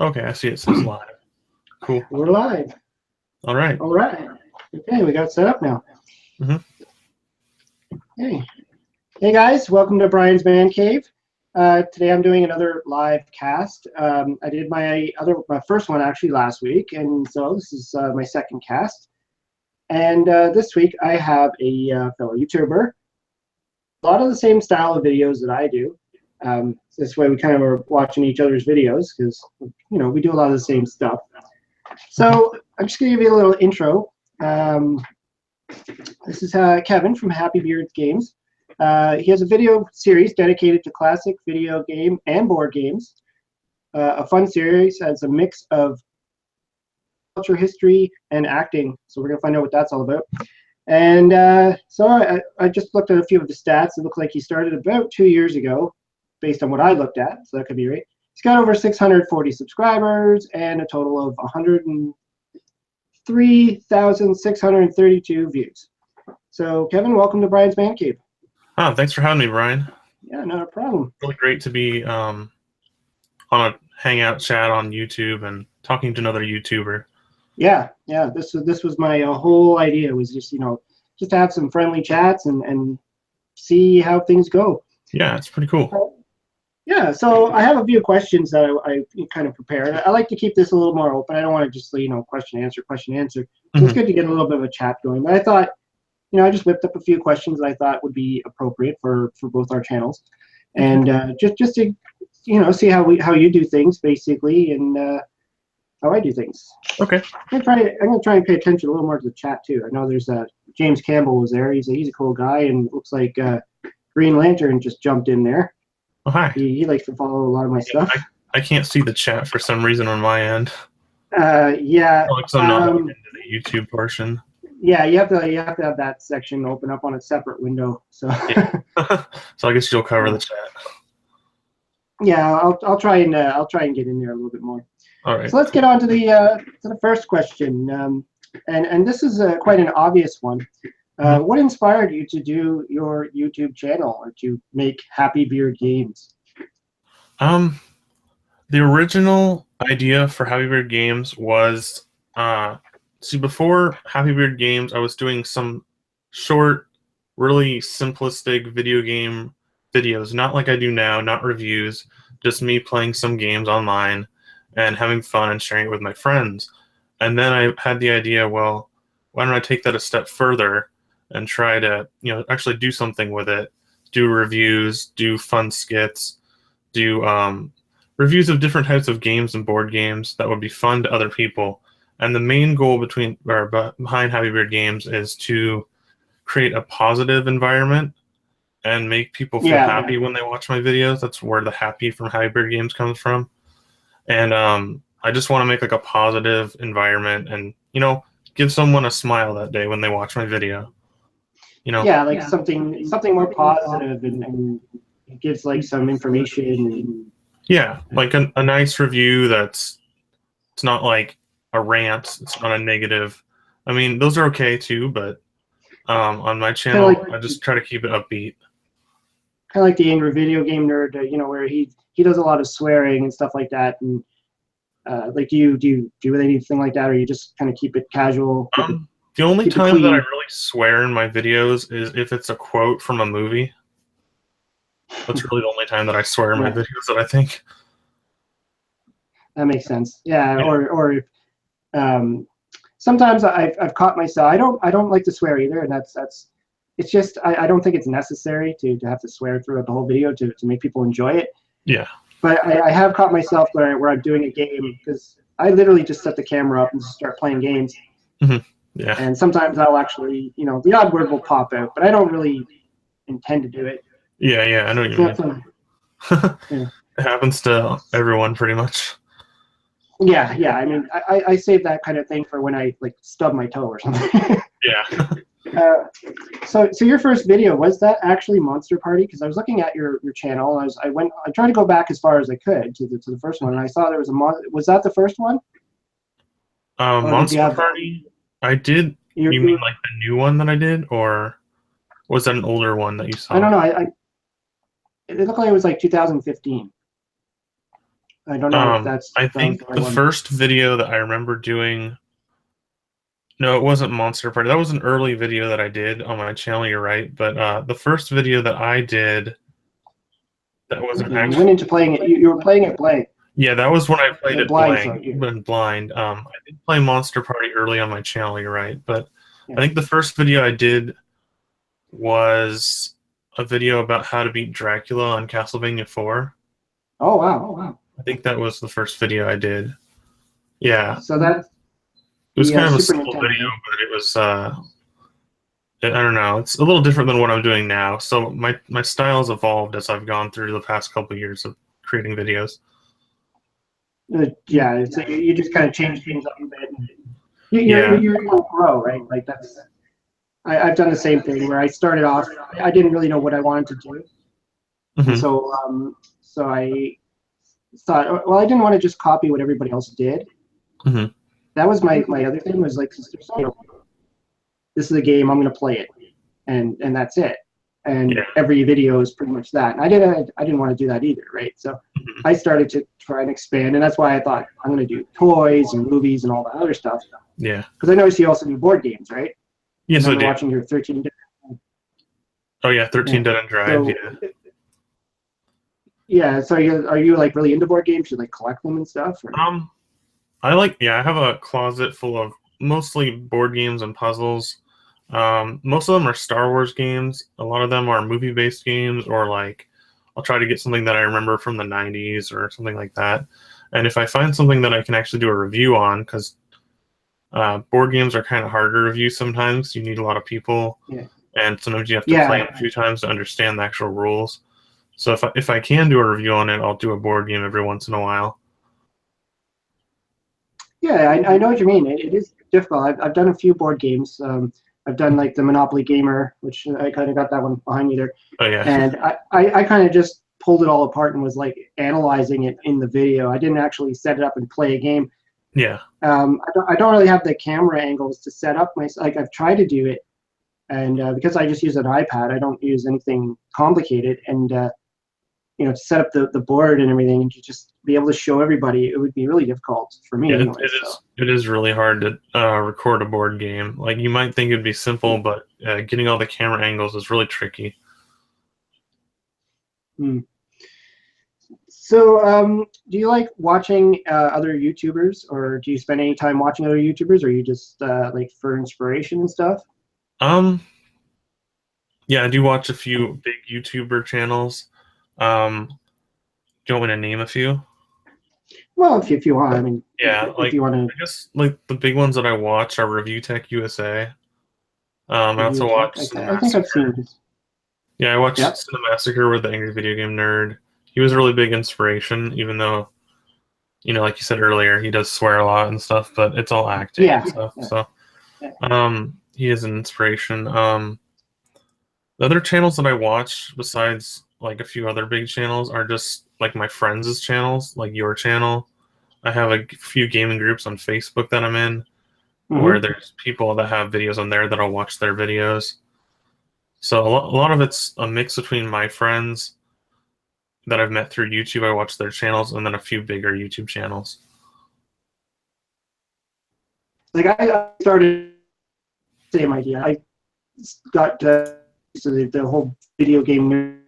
Okay, I see it says live. Cool. We're live. All right. All right. Okay, we got it set up now. Mhm. Hey. Hey guys, welcome to Brian's Man Cave. Today I'm doing another live cast. I did my first one actually last week, and so this is my second cast. And this week I have a fellow YouTuber. A lot of the same style of videos that I do. This way we kind of are watching each other's videos because, you know, we do a lot of the same stuff. So I'm just going to give you a little intro. This is Kevin from Happy Beards Games. He has a video series dedicated to classic video game and board games. A fun series has a mix of culture, history, and acting. So we're going to find out what that's all about. And so I just looked at a few of the stats. It looked like he started about 2 years ago, based on what I looked at. So that could be right. He's got over 640 subscribers and a total of 103,632 views. So Kevin, welcome to Brian's Man Cave. Oh, thanks for having me, Brian. Yeah, not a problem. Really great to be on a hangout chat on YouTube and talking to another YouTuber. Yeah. This was my whole idea, was just, you know, just to have some friendly chats and see how things go. Yeah, it's pretty cool. Yeah, so I have a few questions that I kind of prepared. I like to keep this a little more open. I don't want to just, you know, question answer. So it's good to get a little bit of a chat going. But I thought, you know, I just whipped up a few questions that I thought would be appropriate for both our channels, and just to, you know, see how you do things basically, and how I do things. Okay. I'm gonna try and pay attention a little more to the chat too. I know there's James Campbell was there. He's a cool guy, and it looks like Green Lantern just jumped in there. Oh, hi. He likes to follow a lot of my stuff. I can't see the chat for some reason on my end. Yeah. So I'm not into the YouTube portion. Yeah, you have to have that section open up on a separate window. So. Yeah. So I guess you'll cover the chat. Yeah, I'll try and get in there a little bit more. All right. So let's get on to the first question, and this is quite an obvious one. What inspired you to do your YouTube channel or to make Happy Beard Games? The original idea for Happy Beard Games was, see, before Happy Beard Games, I was doing some short, really simplistic video game videos, not like I do now, not reviews, just me playing some games online and having fun and sharing it with my friends. And then I had the idea, well, why don't I take that a step further and try to, you know, actually do something with it, do reviews, do fun skits, do reviews of different types of games and board games that would be fun to other people. And the main goal behind Happy Beard Games is to create a positive environment and make people feel happy when they watch my videos. That's where the happy from Happy Beard Games comes from. And I just want to make like a positive environment and, you know, give someone a smile that day when they watch my video. You know? Yeah, like something more positive and it gives like some information. Yeah, like a nice review it's not like a rant, it's not a negative. I mean, those are okay too, but on my channel, I just try to keep it upbeat. Kind of like the Angry Video Game Nerd, you know, where he does a lot of swearing and stuff like that. And like, do you do anything like that, or you just kind of keep it casual? The only time that I really swear in my videos is if it's a quote from a movie. That's really the only time that I swear in my videos that I think. That makes sense. Yeah. Or sometimes I've caught myself. I don't like to swear either, and it's just I don't think it's necessary to have to swear throughout the whole video to make people enjoy it. Yeah. But I have caught myself where I'm doing a game, because I literally just set the camera up and just start playing games. Mm-hmm. Yeah. And sometimes I'll actually, you know, the odd word will pop out, but I don't really intend to do it. Yeah, I know what you mean. Yeah. It happens to everyone pretty much. Yeah. I mean, I save that kind of thing for when I like stub my toe or something. Yeah. So your first video, was that actually Monster Party? Because I was looking at your channel. I tried to go back as far as I could to the first one, and I saw there was was that the first one? Monster Party? I did. You mean like the new one that I did, or was that an older one that you saw? I don't know. It looked like it was like 2015. I don't know if that's I that was think the right the one. first video that I remember doing. No, it wasn't Monster Party. That was an early video that I did on my channel. You're right, but the first video that I did that wasn't Okay, you went actually. into playing it. You were playing it blank, Yeah, that was when I played it blind. Sorry. blind. I did play Monster Party early on my channel. You're right, but Yeah. I think the first video I did was a video about how to beat Dracula on Castlevania 4. Oh wow. Oh wow. I think that was the first video I did. Yeah, So that's it was the kind of a Super simple Nintendo, video, right? but it was I don't know. It's a little different than what I'm doing now. So my style's evolved as I've gone through the past couple of years of creating videos. Yeah, it's like you just kind of change things up a bit. Yeah. You're able to grow, right? Like that's I've done the same thing where I started off. I didn't really know what I wanted to do, and Hmm. so I thought, well, I didn't want to just copy what everybody else did. Hmm. That was my other thing was like, this is a game, I'm going to play it, and that's it. And Yeah. every video is pretty much that. And I didn't want to do that either, right? So Hmm. I started to try and expand, and that's why I thought I'm going to do toys and movies and all that other stuff. Yeah. Because I noticed you also do board games, right? Yes, I I remember do. watching your 13. Oh yeah, Yeah. 13 Dead End Drive. So Yeah. yeah, so are you like really into board games? You like collect them and stuff? Or? Um, I have a closet full of mostly board games and puzzles. Most of them are Star Wars games. A lot of them are movie-based games, or like I'll try to get something that I remember from the 90s or something like that. And if I find something that I can actually do a review on, because board games are kind of hard to review sometimes, you need a lot of people, Yeah. and sometimes you have to play Yeah. them a few times to understand the actual rules. So if I can do a review on it, I'll do a board game every once in a while. Yeah, I know what you mean. It is difficult. I've done a few board games. I've done like the Monopoly Gamer, which I kind of got that one behind me there. Oh yeah. And I kind of just pulled it all apart and was like analyzing it in the video. I didn't actually set it up and play a game. Yeah. I don't really have the camera angles to set up my, like I've tried to do it. And because I just use an iPad, I don't use anything complicated. And, to set up the board and everything and to just be able to show everybody, it would be really difficult for me Yeah, anyway. it is really hard to record a board game. Like you might think it'd be simple, but getting all the camera angles is really tricky. So, do you like watching other YouTubers, or do you spend any time watching other YouTubers, or you just like for inspiration and stuff? Um, yeah, I do watch a few big YouTuber channels. Do you want me to name a few? Well, if you want, I mean, Yeah, if like you want to I guess like the big ones that I watch are Review Tech USA. I review also tech, watch I think I've seen Cinemassacre. this. Yeah, I watched Yep. Cinemassacre with the Angry Video Game Nerd. He was a really big inspiration, even though, like you said earlier, he does swear a lot and stuff, but it's all acting Yeah. and stuff. Yeah. So, Yeah. he is an inspiration. The other channels that I watch, besides like a few other big channels, are just like my friends' channels, like your channel. I have a few gaming groups on Facebook that I'm in, where Mm-hmm. there's people that have videos on there that I'll watch their videos. So a lot of it's a mix between my friends that I've met through YouTube. I watch their channels, and then a few bigger YouTube channels. Like I started same idea. I got to the whole video game,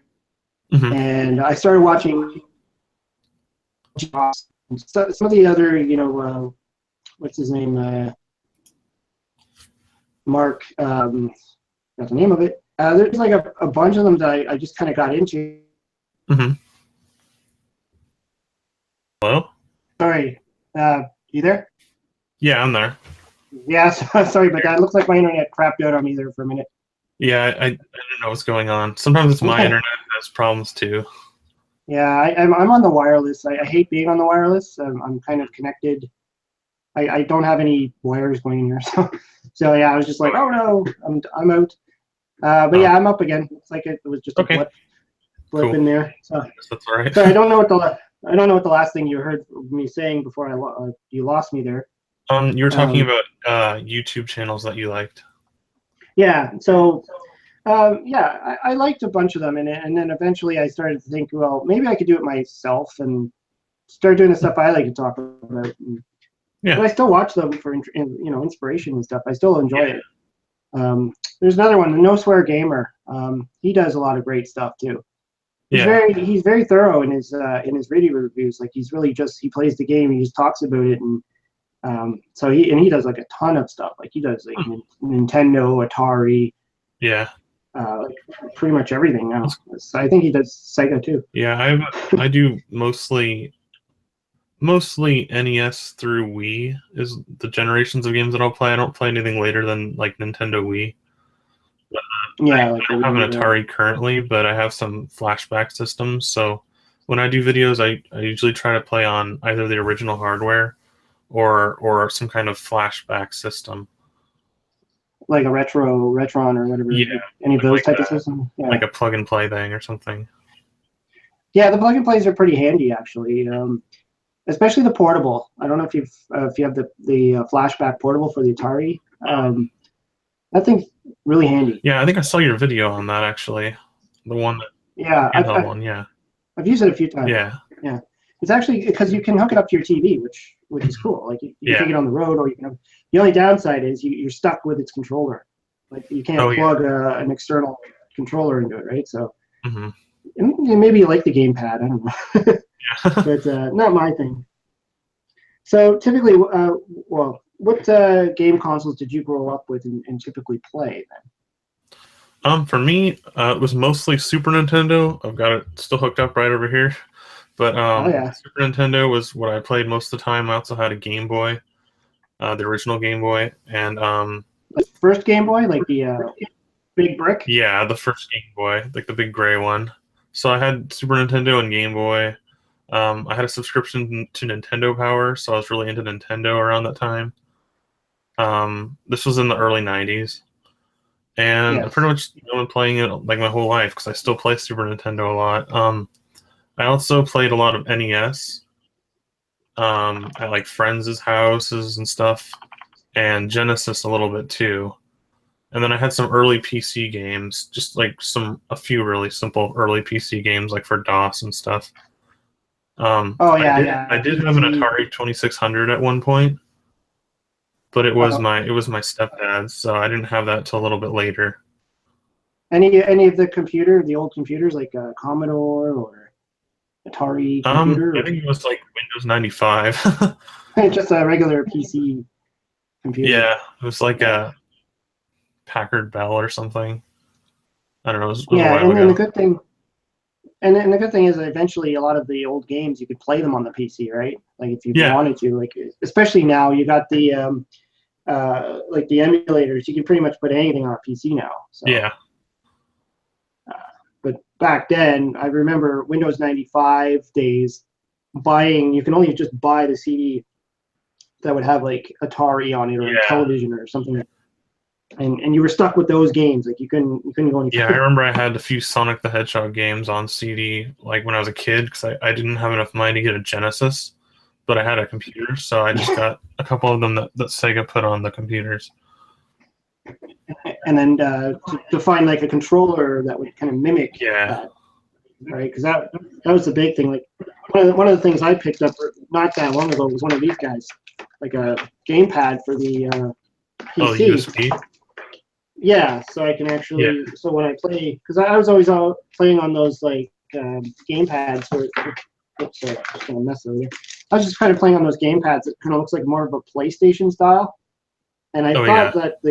Hmm. and I started watching some of the other, what's his name, Mark. Got the name of it. There's like a bunch of them that I just kind of got into. Hmm. Hello? Sorry, you there? Yeah, I'm there. Yeah, sorry about that. It looks like my internet crapped out on me there for a minute. Yeah, I don't know what's going on. Sometimes it's my internet that has problems too. Yeah, I'm on the wireless. I hate being on the wireless. I'm kind of connected. I don't have any wires going in here, so yeah, I was just like, oh no, I'm out. But yeah, I'm up again. It's like it was just a Okay. blip Cool. in there. So, That's all right. so I don't know what the last thing you heard me saying before you lost me there. You were talking about YouTube channels that you liked. Yeah. So yeah, I liked a bunch of them, and then eventually I started to think, well, maybe I could do it myself, and start doing the stuff I like to talk about. Yeah. But I still watch them for inspiration and stuff. I still enjoy it. There's another one, the No Swear Gamer. He does a lot of great stuff too. He's very thorough in his video reviews. Like he plays the game, he just talks about it, and so he does like a ton of stuff. Like he does like Nintendo, Atari. Yeah. Like pretty much everything now. So I think he does Sega too. Yeah, I do mostly NES through Wii is the generations of games that I'll play. I don't play anything later than like Nintendo Wii. Yeah, I don't have an Atari currently, but I have some flashback systems. So when I do videos, I usually try to play on either the original hardware or some kind of flashback system. Like a Retron or whatever. Yeah. Any of those type of systems. Yeah. Like a plug and play thing or something. Yeah, the plug and plays are pretty handy actually. Especially the portable. I don't know if you have the flashback portable for the Atari. That thing's really handy. Yeah, I think I saw your video on that actually. The one that I've used it a few times. Yeah. It's actually because you can hook it up to your TV, which is cool. Like you can take it on the road, or you can. The only downside is you're stuck with its controller. Like you can't plug an external controller into it, right? So maybe you like the gamepad. I don't know. But not my thing. So typically, what game consoles did you grow up with and typically play then? For me, it was mostly Super Nintendo. I've got it still hooked up right over here. But Super Nintendo was what I played most of the time. I also had a Game Boy, the original Game Boy, and the first Game Boy, like the big brick. Yeah, the first Game Boy, like the big gray one. So I had Super Nintendo and Game Boy. I had a subscription to Nintendo Power, so I was really into Nintendo around that time. This was in the early '90s, and I pretty much been playing it like my whole life because I still play Super Nintendo a lot. I also played a lot of NES at like friends' houses and stuff, and Genesis a little bit too. And then I had some early PC games, just like a few really simple early PC games like for DOS and stuff. I did have an Atari 2600 at one point, but it was my stepdad's, so I didn't have that till a little bit later. Any of the old computers like Commodore or Atari computer? I think it was like Windows 95. Just a regular PC computer. Yeah, it was like a Packard Bell or something. I don't know. It was a while ago. The good thing. And then the good thing is that eventually a lot of the old games you could play them on the PC, right? Like if you wanted to, like especially now you got the like the emulators, you can pretty much put anything on a PC now. So. Yeah. But back then, I remember Windows 95 days you can only just buy the CD that would have like Atari on it or a television or something. And you were stuck with those games. Like you couldn't go any further. I remember I had a few Sonic the Hedgehog games on CD like when I was a kid because I didn't have enough money to get a Genesis, but I had a computer, so I just got a couple of them that Sega put on the computers. And then to find like a controller that would kind of mimic that, right? Because that was the big thing. Like one of the things I picked up not that long ago was one of these guys, like a gamepad for the PC. Oh, USB. Yeah, so I can actually. So when I play, because I was always playing on those like gamepads. Oops, sorry, I'm just gonna mess over here. I was just kind of playing on those gamepads that kind of looks like more of a PlayStation style, and I thought that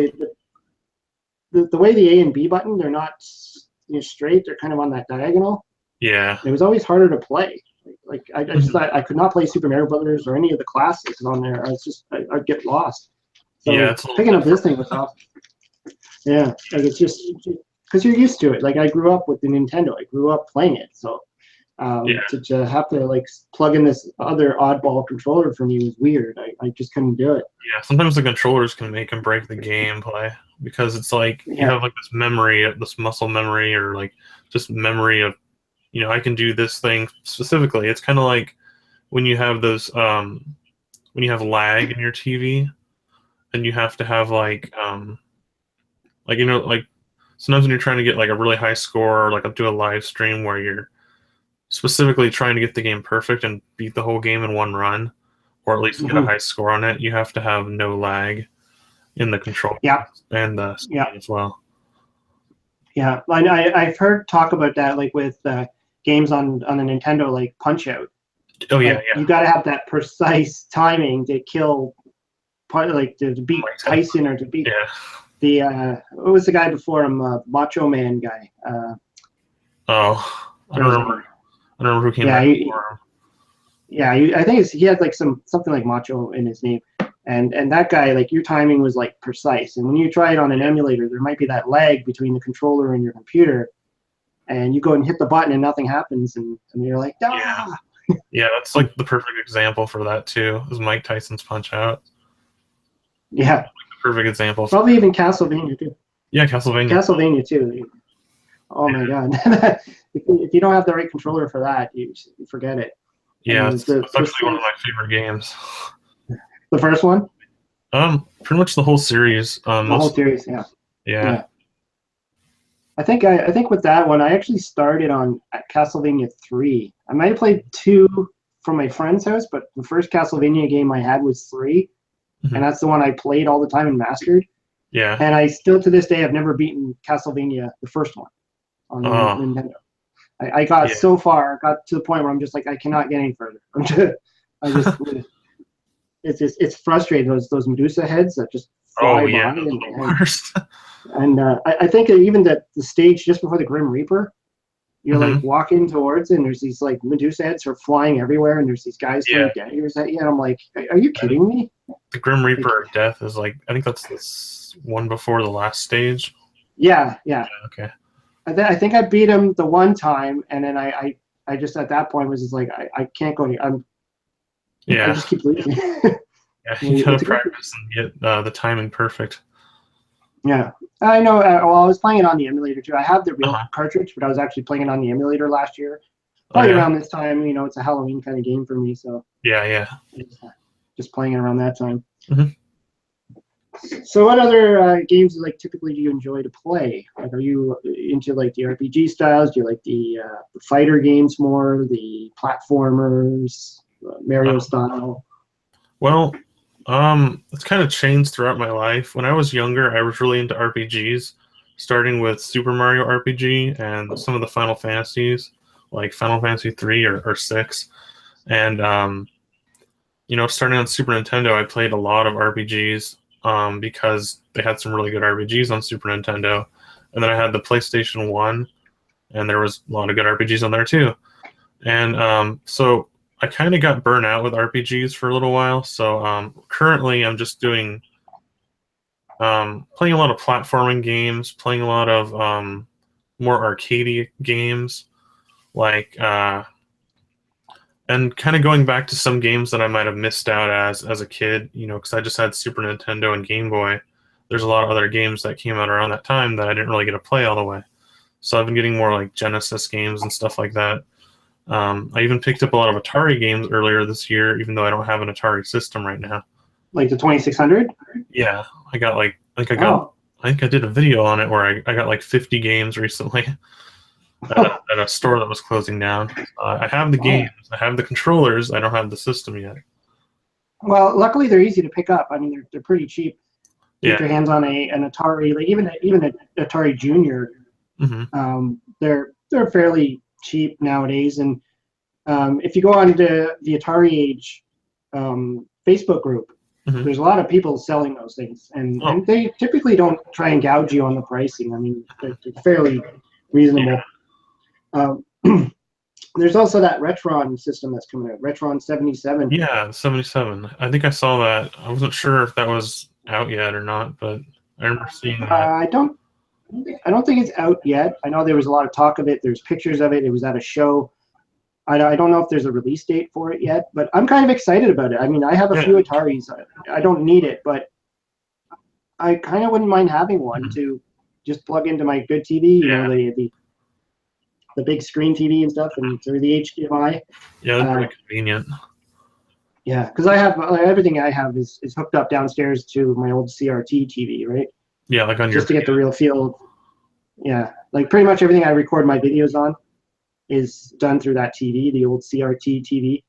the way the A and B button, they're not straight; they're kind of on that diagonal. Yeah. It was always harder to play. Like I just thought I could not play Super Mario Brothers or any of the classics on there. I'd get lost. So picking up this thing was awesome. Yeah, like it's just because you're used to it. Like I grew up with the Nintendo. I grew up playing it. So to have to like plug in this other oddball controller for me was weird. I just couldn't do it. Yeah, sometimes the controllers can make and break the gameplay because it's like you have like this memory, this muscle memory, or like just memory of, I can do this thing specifically. It's kind of like when you have those when you have lag in your TV, and you have to have like sometimes when you're trying to get like a really high score or like do a live stream where you're specifically trying to get the game perfect and beat the whole game in one run, or at least get a high score on it, you have to have no lag in the control Yeah. and the speed as well. Yeah, I've heard talk about that, like with games on the Nintendo, like Punch-Out. Oh yeah, like, you got to have that precise timing to kill, like to beat Tyson or to beat the what was the guy before him, Macho Man guy. I don't remember. I don't remember who came back before him. Yeah, I think he had like something like Macho in his name. And that guy, like, your timing was like precise. And when you try it on an emulator, there might be that lag between the controller and your computer, and you go and hit the button and nothing happens, and you're like, ah. Yeah, that's like the perfect example for that too. Is Mike Tyson's Punch-Out? Yeah, like the perfect example. Probably even Castlevania too. Yeah, Castlevania. Castlevania too. Oh my god! if you don't have the right controller for that, you forget it. Yeah, it's actually one of my favorite games. The first one? Pretty much the whole series. The whole series, yeah. Yeah. I think with that one, I actually started on Castlevania 3. I might have played 2 from my friend's house, but the first Castlevania game I had was 3, and that's the one I played all the time and mastered. Yeah. And I still, to this day, have never beaten Castlevania, the first one, on Nintendo. I got so far, got to the point where I'm just like, I cannot get any further. It's frustrating, those Medusa heads that just fly by. And I think even the stage just before the Grim Reaper, you're like walking towards it, and there's these like Medusa heads are flying everywhere, and there's these guys throwing daggers at you, and I'm like, are you kidding me? The Grim Reaper death is like, I think that's the one before the last stage. Yeah. Okay. I think I beat him the one time, and then I just at that point was just like, I can't go. I just keep losing. Yeah, you gotta practice and get the timing perfect. Yeah, I know. Well, I was playing it on the emulator too. I have the real cartridge, but I was actually playing it on the emulator last year. Probably around this time, it's a Halloween kind of game for me. So yeah. Just playing it around that time. So, what other games like typically do you enjoy to play? Like, are you into like the RPG styles? Do you like the fighter games more, the platformers, Mario style? Well, it's kind of changed throughout my life. When I was younger, I was really into RPGs, starting with Super Mario RPG and some of the Final Fantasies, like Final Fantasy 3 or 6. And, starting on Super Nintendo, I played a lot of RPGs because they had some really good RPGs on Super Nintendo. And then I had the PlayStation 1, and there was a lot of good RPGs on there too. And so I kind of got burnt out with RPGs for a little while, so currently I'm just doing playing a lot of platforming games, playing a lot of more arcadey games, like and kind of going back to some games that I might have missed out as a kid, because I just had Super Nintendo and Game Boy. There's a lot of other games that came out around that time that I didn't really get to play all the way. So I've been getting more like Genesis games and stuff like that. I even picked up a lot of Atari games earlier this year, even though I don't have an Atari system right now. Like the 2600? Yeah, I got I think I did a video on it where I got like 50 games recently at a store that was closing down. I have the games, I have the controllers, I don't have the system yet. Well, luckily they're easy to pick up. I mean, they're pretty cheap. Get your hands on an Atari, like even an Atari Junior. They're fairly cheap nowadays, and if you go on to the Atari Age Facebook group, there's a lot of people selling those things, and they typically don't try and gouge you on the pricing. I mean, they're fairly reasonable. There's also that Retron system that's coming out, Retron 77. Yeah, 77. I think I saw that. I wasn't sure if that was out yet or not, but I remember seeing that. I don't think it's out yet. I know there was a lot of talk of it. There's pictures of it. It was at a show. I don't know if there's a release date for it yet, but I'm kind of excited about it. I mean, I have a few Ataris. I don't need it, but I kind of wouldn't mind having one to just plug into my good TV, the big screen TV and stuff, and through the HDMI. Yeah, that's pretty convenient. Yeah, because I have everything I have is hooked up downstairs to my old CRT TV, right? Yeah, like on just to get the real feel. Yeah, like pretty much everything I record my videos on is done through that TV, the old CRT TV.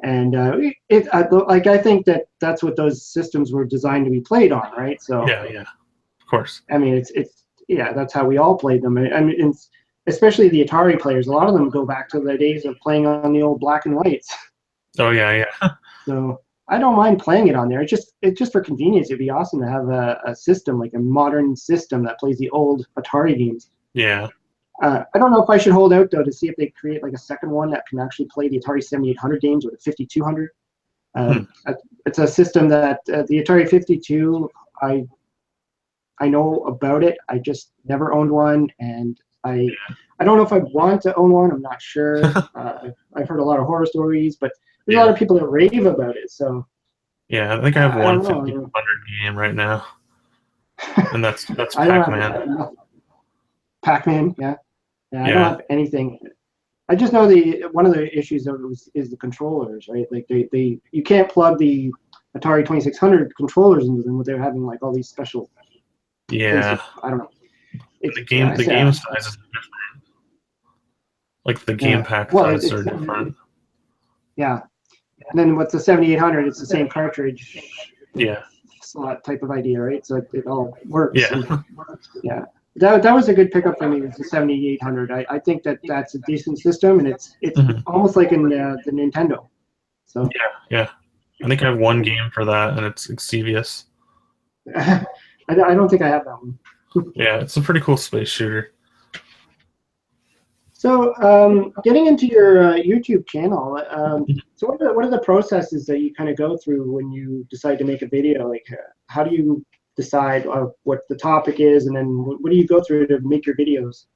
And like I think that's what those systems were designed to be played on, right? So Yeah, yeah, of course. I mean, it's yeah, that's how we all played them. I mean, especially the Atari players. A lot of them go back to the days of playing on the old black and whites. Oh yeah, yeah, So I don't mind playing it on there. It's just for convenience. It'd be awesome to have a system, like a modern system that plays the old Atari games. yeah, I don't know if I should hold out though to see if they create like a second one that can actually play the Atari 7800 games or the 5200. It's a system that the Atari 52. I know about it. I just never owned one, and I don't know if I want to own one. I'm not sure. I've heard a lot of horror stories, but there's a lot of people that rave about it. So yeah. I think I have I one don't know. 5200 game right now, and that's I don't Pac-Man. have Pac-Man. Yeah, I don't Yeah, have anything. I just know one of the issues of it is the controllers, right? Like they you can't plug the Atari 2600 controllers into them without having like all these special things. yeah. I don't know. It's, The game size is different. Like the game pack well, sizes are different. Yeah. And then what's the 7800? It's the same cartridge Yeah, slot type of idea, right? So it all works. yeah, And, yeah. That was a good pickup for me. Was the 7800. I think that's a decent system, and it's almost like in the Nintendo. So yeah. I think I have one game for that, and it's Exevious. I don't think I have that one. Yeah, it's a pretty cool space shooter. So getting into your YouTube channel, so what are the processes that you kind of go through when you decide to make a video? Like, how do you decide what the topic is, and then what do you go through to make your videos?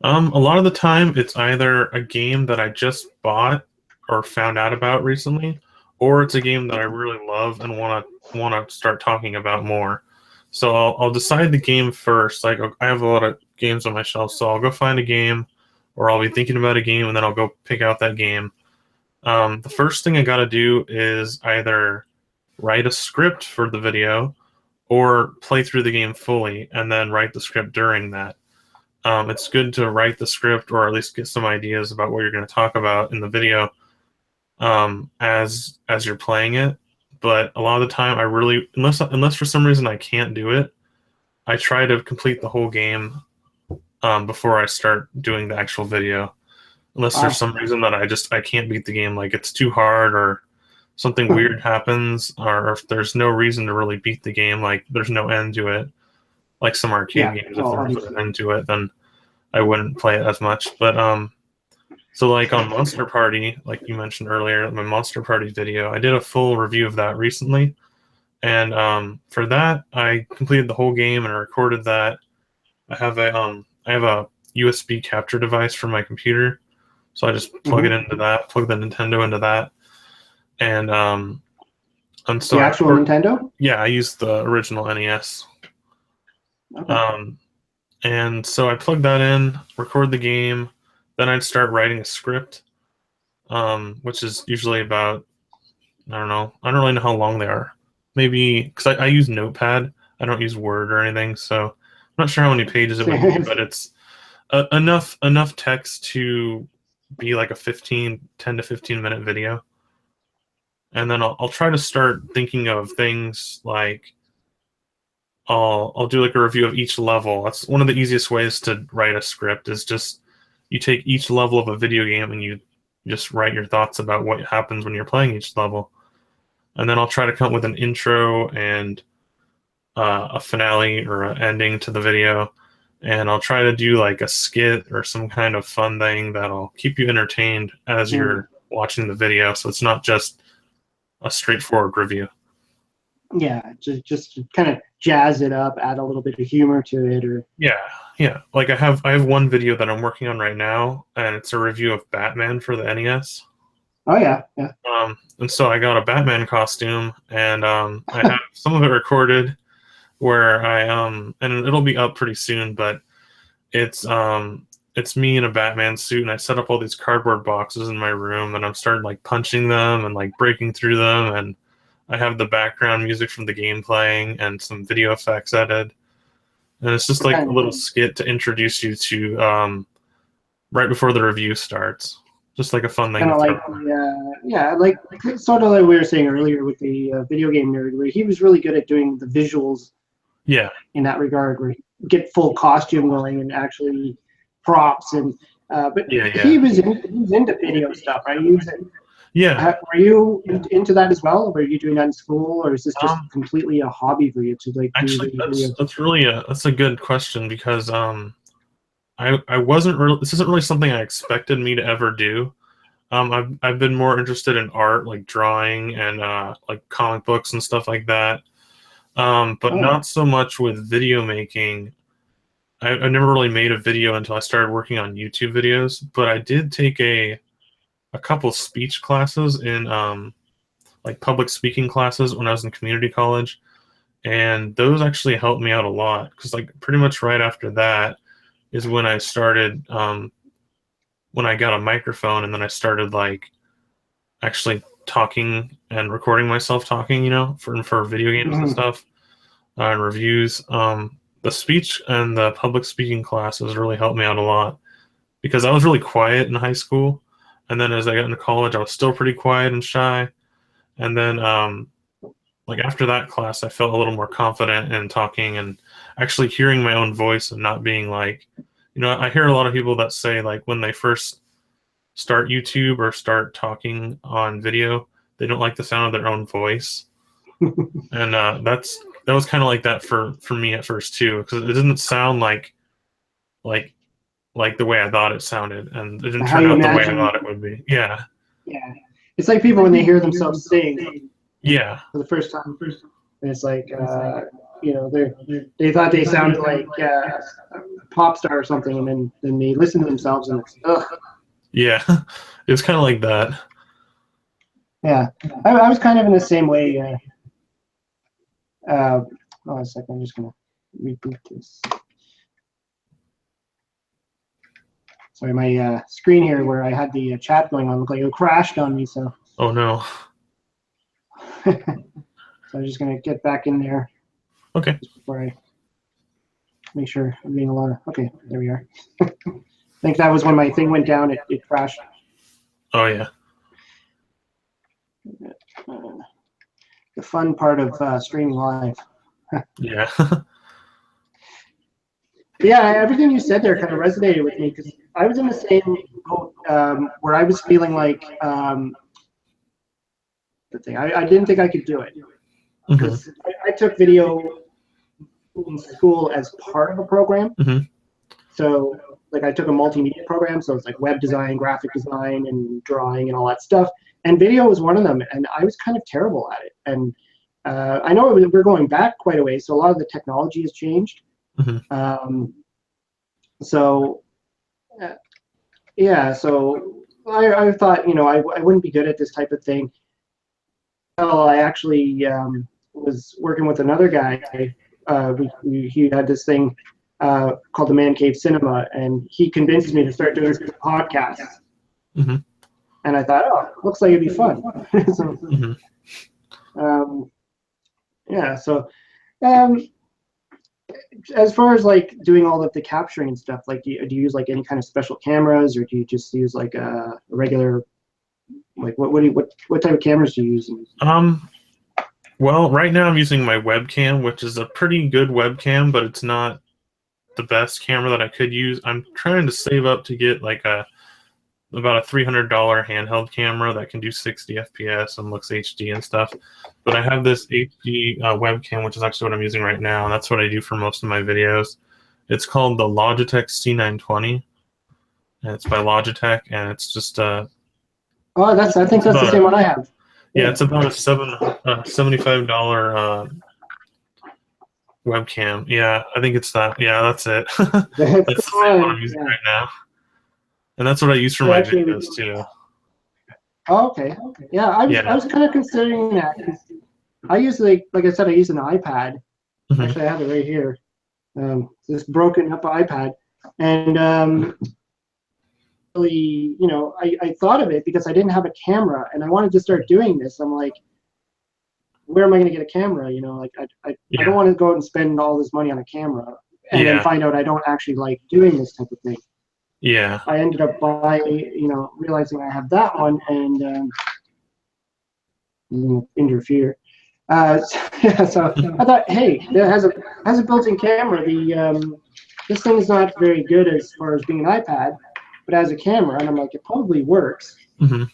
A lot of the time, it's either a game that I just bought or found out about recently, or it's a game that I really love and want to start talking about more. So I'll decide the game first. Like I have a lot of games on my shelf, so I'll go find a game, or I'll be thinking about a game, and then I'll go pick out that game. The first thing I got to do is either write a script for the video, or play through the game fully and then write the script during that. It's good to write the script, or at least get some ideas about what you're going to talk about in the video as you're playing it. But a lot of the time, I really, unless for some reason I can't do it, I try to complete the whole game before I start doing the actual video. Unless there's some reason that I can't beat the game, like it's too hard or something weird happens, or if there's no reason to really beat the game, like there's no end to it, like some arcade games, if there was an end to it, then I wouldn't play it as much. But so like on Monster Party, like you mentioned earlier, my Monster Party video, I did a full review of that recently, and for that I completed the whole game and I recorded that. I have a USB capture device for my computer, so I just plug it into that, plug the Nintendo into that, and so the actual Nintendo? Yeah, I used the original NES. Okay. And so I plugged that in, record the game, then I'd start writing a script, which is usually about, I don't really know how long they are. Maybe, because I use Notepad, I don't use Word or anything, so I'm not sure how many pages it would be, but it's enough text to be like a 10 to 15 minute video. And then I'll try to start thinking of things like I'll do like a review of each level. That's one of the easiest ways to write a script, is just you take each level of a video game and you just write your thoughts about what happens when you're playing each level. And then I'll try to come up with an intro and a finale or an ending to the video. And I'll try to do like a skit or some kind of fun thing that'll keep you entertained as you're watching the video, so it's not just a straightforward review. Yeah, just kind of jazz it up, add a little bit of humor to it, or yeah. Like I have one video that I'm working on right now, and it's a review of Batman for the NES. Oh yeah. And so I got a Batman costume, and I have some of it recorded where and it'll be up pretty soon, but it's me in a Batman suit, and I set up all these cardboard boxes in my room, and I'm starting like punching them and like breaking through them, and I have the background music from the game playing and some video effects added. And it's just like a little skit to introduce you to right before the review starts. Just like a fun thing Kind to of throw like on. yeah, like sort of like we were saying earlier with the video game nerd, where he was really good at doing the visuals Yeah, in that regard, where you get full costume going and actually props and. But yeah, he yeah, was into video stuff, right? He was, yeah. were you into that as well? Were you doing that in school, or is this just Um, completely a hobby for you to like do Actually, the that's videos? that's really that's a good question because I wasn't really, this isn't really something I expected me to ever do. I've been more interested in art, like drawing and like comic books and stuff like that. But Oh, not so much with video making. I never really made a video until I started working on YouTube videos. But I did take a couple speech classes in like public speaking classes when I was in community college, and those actually helped me out a lot because like pretty much right after that is when I started when I got a microphone, and then I started like actually talking and recording myself talking, for video games and mhm. stuff and reviews. The speech and the public speaking classes really helped me out a lot because I was really quiet in high school, and then as I got into college, I was still pretty quiet and shy. And then like after that class, I felt a little more confident in talking and actually hearing my own voice and not being like, I hear a lot of people that say like when they first start YouTube or start talking on video, they don't like the sound of their own voice, and that was kind of like that for me at first too, because it didn't sound like like the way I thought it sounded, and it didn't How turn you out the way I imagine? thought it would be. Yeah, Yeah, it's like people when they hear themselves sing yeah, for the first time, and it's like they thought they sounded like a pop star or something, and then they listen to themselves and it's ugh. yeah. It was kind of like that. Yeah, I was kind of in the same way. Hold on a second, I'm just gonna reboot this. Sorry, my screen here where I had the chat going on looked like it crashed on me, so Oh no. so I'm just gonna get back in there Okay. just before I make sure I'm getting a lot of. Okay, there we are. I think that was when my thing went down. It crashed. Oh yeah. The fun part of streaming live. Yeah. Yeah, everything you said there kind of resonated with me because I was in the same boat where I was feeling like the thing. I didn't think I could do it hmm because I took video in school as part of a program. hmm So like I took a multimedia program, so it's like web design, graphic design, and drawing and all that stuff. And video was one of them, and I was kind of terrible at it. And I know we're going back quite a way, so a lot of the technology has changed. hmm So yeah, so I thought I wouldn't be good at this type of thing. Well, I actually was working with another guy. He had this thing called the Man Cave Cinema, and he convinced me to start doing this podcast. hmm And I thought, oh, looks like it'd be fun. So, hmm yeah, so um, as far as like doing all of the capturing and stuff, like do you use like any kind of special cameras, or do you just use like a regular, like what type of cameras do you use? Um. Well, right now I'm using my webcam, which is a pretty good webcam, but it's not the best camera that I could use. I'm trying to save up to get like about a $300 handheld camera that can do 60 FPS and looks HD and stuff. But I have this HD webcam, which is actually what I'm using right now, and that's what I do for most of my videos. It's called the Logitech C920, and it's by Logitech, and it's just Oh, I think it's that's the about same one I have. yeah, Yeah, it's about a $75 webcam. Yeah, I think it's that. Yeah, that's it. that's That's the the same one one. I'm using Yeah, right now, and that's what I use for they my actually. videos too. Oh, okay. Yeah, I Yeah. was kind of considering that because I use like I said, I use an iPad. hmm Actually, I have it right here. This broken up iPad, and really, I thought of it because I didn't have a camera, and I wanted to start doing this. I'm like, where am I going to get a camera? Like I don't Yeah. want to go out and spend all this money on a camera, and then Yeah. find out I don't actually like doing this type of thing. Yeah. I ended up realizing I have that one and interfere. Yeah, so I thought, hey, that has a built-in camera. This thing is not very good as far as being an iPad, but as a camera, and I'm like, it probably works. Mm-hmm.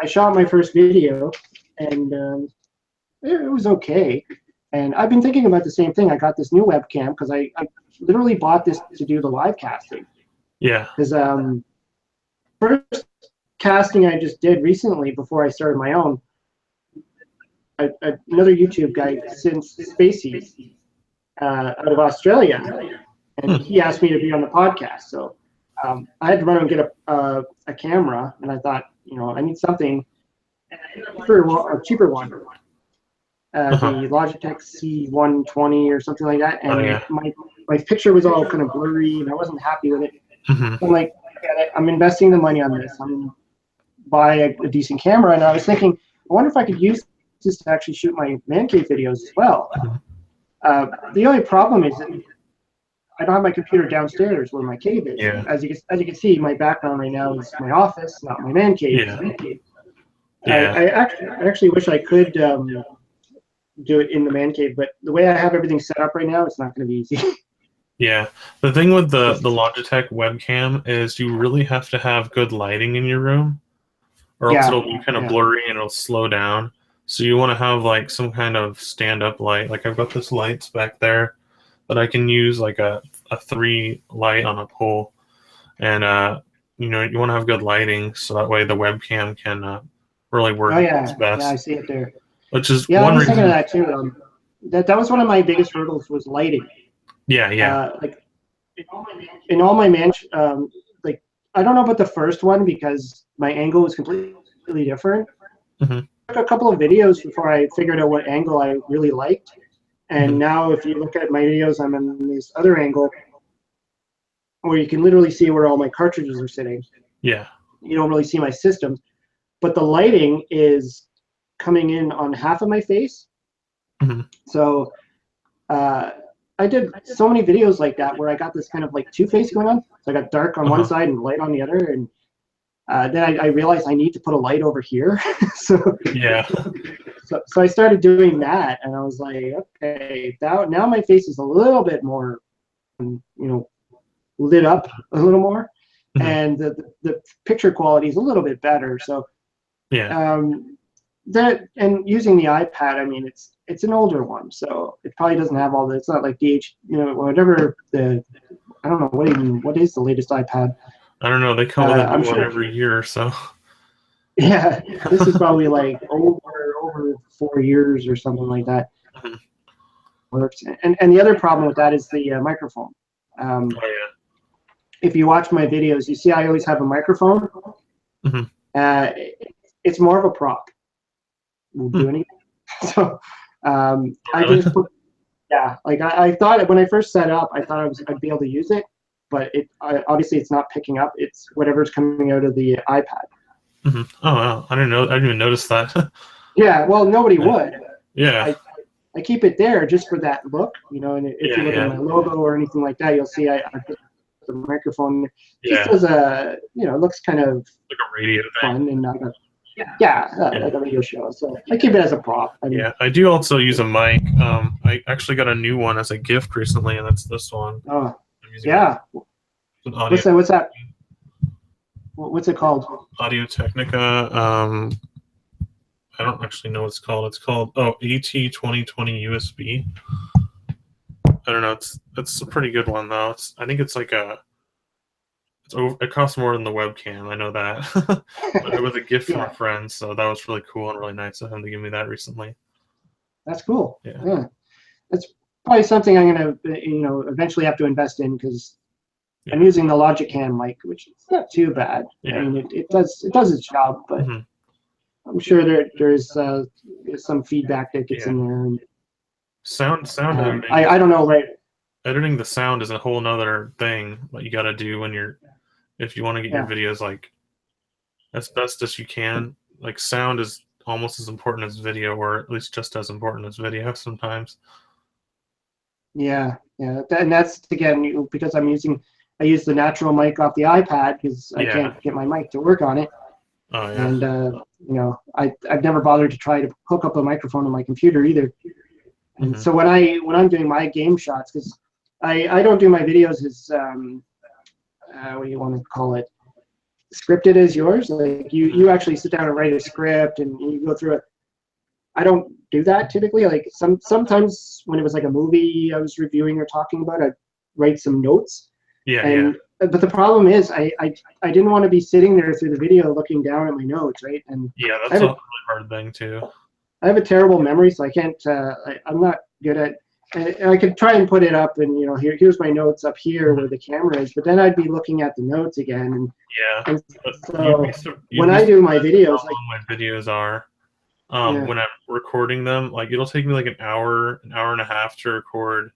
I shot my first video, and it was okay. And I've been thinking about the same thing. I got this new webcam because I literally bought this to do the live casting. Yeah. Because first casting I just did recently before I started my own, another YouTube guy, since Spacey, out of Australia, and he asked me to be on the podcast. So I had to run and get a camera, and I thought, I need something for a cheaper one. The Logitech C120 or something like that, and my picture was all kind of blurry, and I wasn't happy with it. Mm-hmm. So I'm like, I'm investing the money on this. I'm gonna buy a decent camera, and I was thinking, I wonder if I could use this to actually shoot my man cave videos as well. The only problem is that I don't have my computer downstairs where my cave is. Yeah. As you can see, my background right now is my office, not my man cave. Yeah. I actually wish I could do it in the man cave, but the way I have everything set up right now, it's not going to be easy. Yeah. The thing with the Logitech webcam is you really have to have good lighting in your room, or else it'll be kind of blurry and it'll slow down. So you want to have like some kind of stand-up light. Like I've got this lights back there that I can use, like a 3 light on a pole, and you want to have good lighting so that way the webcam can really work its best. Yeah, I see it there. Which is one I was thinking of that too. That was one of my biggest hurdles was lighting. Yeah. Like in all my like I don't know about the first one because my angle was completely different. Mm-hmm. I took a couple of videos before I figured out what angle I really liked. And now if you look at my videos, I'm in this other angle where you can literally see where all my cartridges are sitting. Yeah. You don't really see my systems, but the lighting is coming in on half of my face. Mm-hmm. So I did so many videos like that where I got this kind of like two-face going on. So I got dark on one side and light on the other, and then I realized I need to put a light over here. So I started doing that, and I was like, okay, now my face is a little bit more, lit up a little more, and the picture quality is a little bit better. So that, and using the iPad, I mean, it's an older one, so it probably doesn't have all the. It's not like whatever I don't know what is the latest iPad. I don't know. They come with a new one every year or so. Yeah, this is probably like over 4 years or something like that. Works, and the other problem with that is the microphone. If you watch my videos, you see I always have a microphone. It's more of a prop. Won't do anything. So I just put, like I thought when I first set up, I thought I'd be able to use it, but obviously it's not picking up. It's whatever's coming out of the iPad. Oh wow, I didn't know. I didn't even notice that. Yeah, well, nobody would. Yeah. I keep it there just for that look, and if you look at my logo or anything like that, you'll see I put the microphone just as it looks kind of like a radio fun thing. And not like a radio show. So I keep it as a prop. I do also use a mic. I actually got a new one as a gift recently, and that's this one. Oh, yeah. What's that? What's it called? Audio Technica. I don't actually know what it's called. It's called AT2020 USB. I don't know. It's a pretty good one though. I think it's like it costs more than the webcam. I know that. But it was a gift from a friend, so that was really cool and really nice of him to give me that recently. That's cool. Yeah. That's probably something I'm gonna eventually have to invest in because I'm using the Logicam mic, which is not too bad. I mean, it does its job, but I'm sure there's some feedback that gets in there. And, sound editing. I don't know, right? Editing the sound is a whole nother thing that you got to do if you want to get your videos like as best as you can. Like sound is almost as important as video, or at least just as important as video sometimes. Yeah, and that's again because I'm using I use the natural mic off the iPad because I Yeah. can't get my mic to work on it. Oh yeah. And you know, I've never bothered to try to hook up a microphone to my computer either. And Mhm. so when I'm doing my game shots, because I don't do my videos as what do you want to call it, scripted as yours. Like you actually sit down and write a script and you go through it. I don't do that typically. Like sometimes when it was like a movie I was reviewing or talking about, I'd write some notes. Yeah, And but the problem is I didn't want to be sitting there through the video looking down at my notes, right? And yeah. I That's have a really hard thing too. I have a terrible memory, so I can't. I'm not good at. And I could try and put it up, and you know, here's my notes up here where the camera is. But then I'd be looking at the notes again, Yeah. and But so you'd when be I do my surprised how videos, like long my videos are. yeah, When I'm recording them, like it'll take me like an hour and a half to record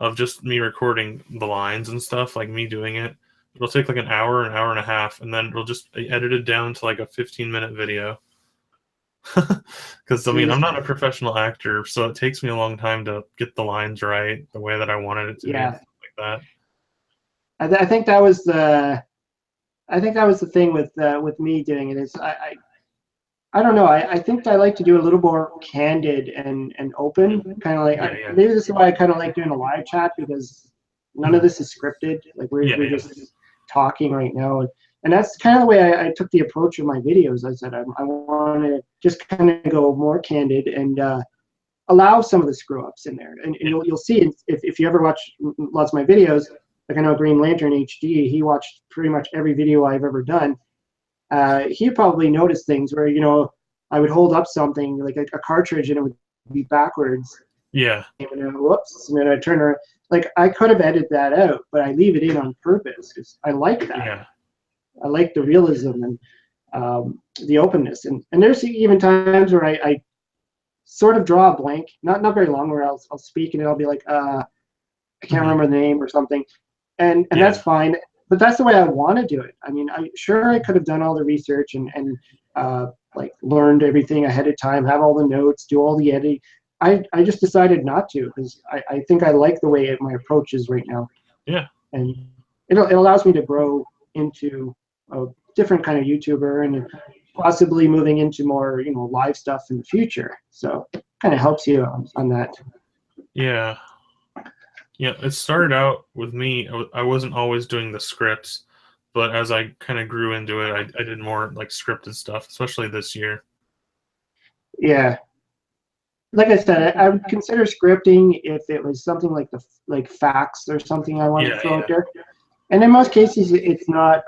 of just me recording the lines and stuff, like me doing it. It'll take like an hour and a half, and then it'll just be edited down to like a 15-minute video. Because I mean, I'm geez, not a professional actor, so it takes me a long time to get the lines right, the way that I wanted it to be, and yeah. stuff like that. I think that was the. I think that was the thing with me doing it is I don't know. I think I like to do a little more candid and open, kind of like Yeah, yeah, maybe this is why I kind of like doing a live chat because none of this is scripted. Like yeah, we're yeah, just talking right now, and that's kind of the way I took the approach of my videos. I said I want to just kind of go more candid and allow some of the screw ups in there, and you'll see if you ever watch lots of my videos. Like I know Green Lantern HD, he watched pretty much every video I've ever done. He probably noticed things where, you know, I would hold up something like a cartridge and it would be backwards. yeah, And then, whoops, and then I turn around. Like I could have edited that out, but I leave it in on purpose because I like that. yeah, I like the realism and the openness. And there's even times where I sort of draw a blank, not very long, where I'll speak and I'll be like, I can't mhm, remember the name or something, and that's yeah, fine. But that's the way I want to do it. I mean, I sure I could have done all the research and like learned everything ahead of time, have all the notes, do all the editing. I just decided not to because I think I like the way my approach is right now, yeah, and it allows me to grow into a different kind of YouTuber and possibly moving into more, you know, live stuff in the future. So kind of helps you on that. yeah. Yeah, it started out with me. I wasn't always doing the scripts, but as I kind of grew into it, I did more like scripted stuff, especially this year. Yeah. Like I said, I would consider scripting if it was something like like facts or something I wanted to Yeah, throw out yeah, there. And in most cases, it's not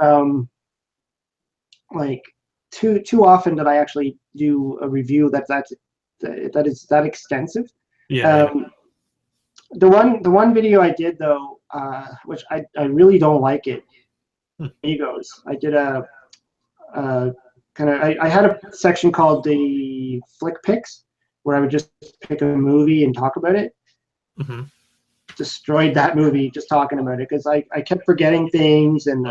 like too often that I actually do a review that is that extensive. yeah, yeah. Um, the one video I did though, which I really don't like it, Hmm. Egos. I did a kind of I had a section called the flick picks where I would just pick a movie and talk about it. Mm-hmm. Destroyed that movie just talking about it because I kept forgetting things and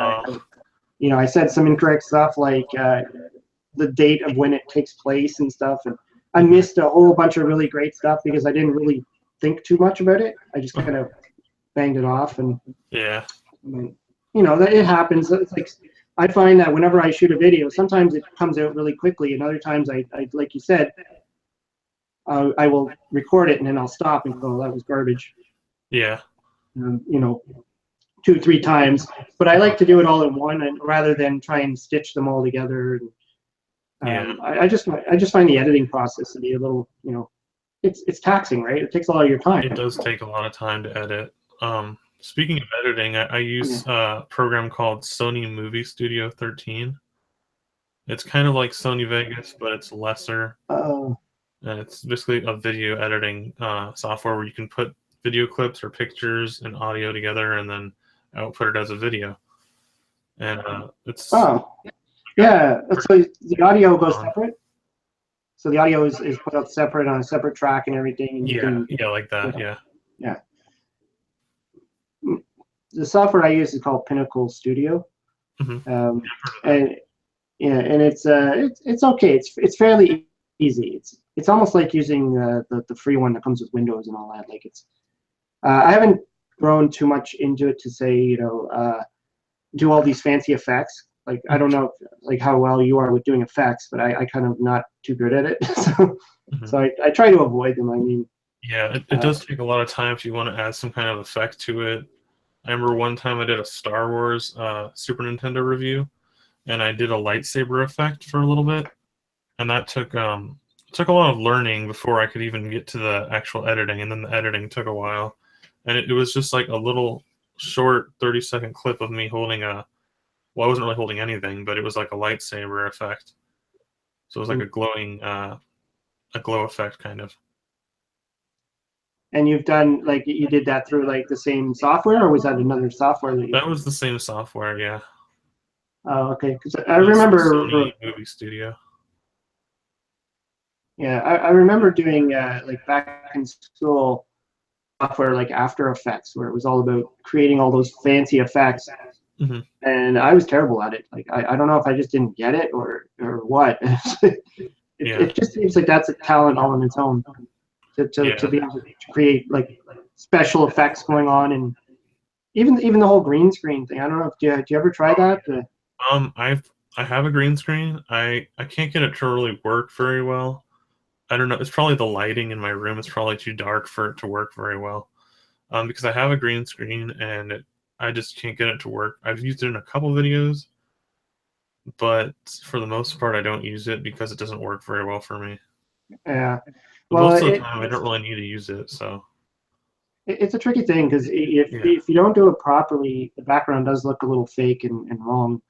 you know I said some incorrect stuff like the date of when it takes place and stuff, and I Mm-hmm. missed a whole bunch of really great stuff because I didn't really think too much about it. I just kind of banged it off and Yeah, you know that it happens. It's like I find that whenever I shoot a video, sometimes it comes out really quickly, and other times I like you said, I will record it and then I'll stop and go, that was garbage. yeah, You know, 2 3 times. But I uh, like to do it all in one, and rather than try and stitch them all together. yeah. I just find the editing process to be a little, you know, it's taxing, right? It takes a lot of your time. It does take a lot of time to edit. Speaking of editing, I Yeah. use a program called Sony Movie Studio 13. It's kind of like Sony Vegas, but it's lesser. Uh, And it's basically a video editing software where you can put video clips or pictures and audio together and then output it as a video. And it's oh, yeah. So the audio goes fun. separate. So the audio is put out separate on a separate track and everything, and you Yeah, can, yeah, like you that. know, Yeah, yeah. The software I use is called Pinnacle Studio, hmm, and yeah, and it's okay. It's fairly easy. It's almost like using the free one that comes with Windows and all that. Like I haven't grown too much into it to say, do all these fancy effects. Like, I don't know like how well you are with doing effects, but I kind of not too good at it. So, Mhm. so I try to avoid them. I mean, Yeah, it does take a lot of time if you want to add some kind of effect to it. I remember one time I did a Star Wars Super Nintendo review, and I did a lightsaber effect for a little bit, and that took a lot of learning before I could even get to the actual editing, and then the editing took a while, and it was just like a little short 30-second clip of me holding a well, I wasn't really holding anything, but it was like a lightsaber effect, so it was like a glowing a glow effect kind of. and you've done like you did that through like the same software, or was that another software that you? That was the same software, yeah. Oh, okay. Because I It was remember, Sony Movie Studio. yeah, I remember doing like back in school software like After Effects, where it was all about creating all those fancy effects, Hmm. and I was terrible at it. Like I don't know if I just didn't get it or what. it, Yeah, it just seems like that's a talent all on its own to yeah. be able to create like special effects going on, and even the whole green screen thing. I don't know if do you ever try that? I have a green screen. I can't get it to really work very well. I don't know. It's probably the lighting in my room. It's probably too dark for it to work very well. Because I have a green screen and I just can't get it to work. I've used it in a couple videos, but for the most part, I don't use it because it doesn't work very well for me. Yeah. But Well, most of the time, I don't really need to use it. So it's a tricky thing because yeah. if you don't do it properly, the background does look a little fake and wrong.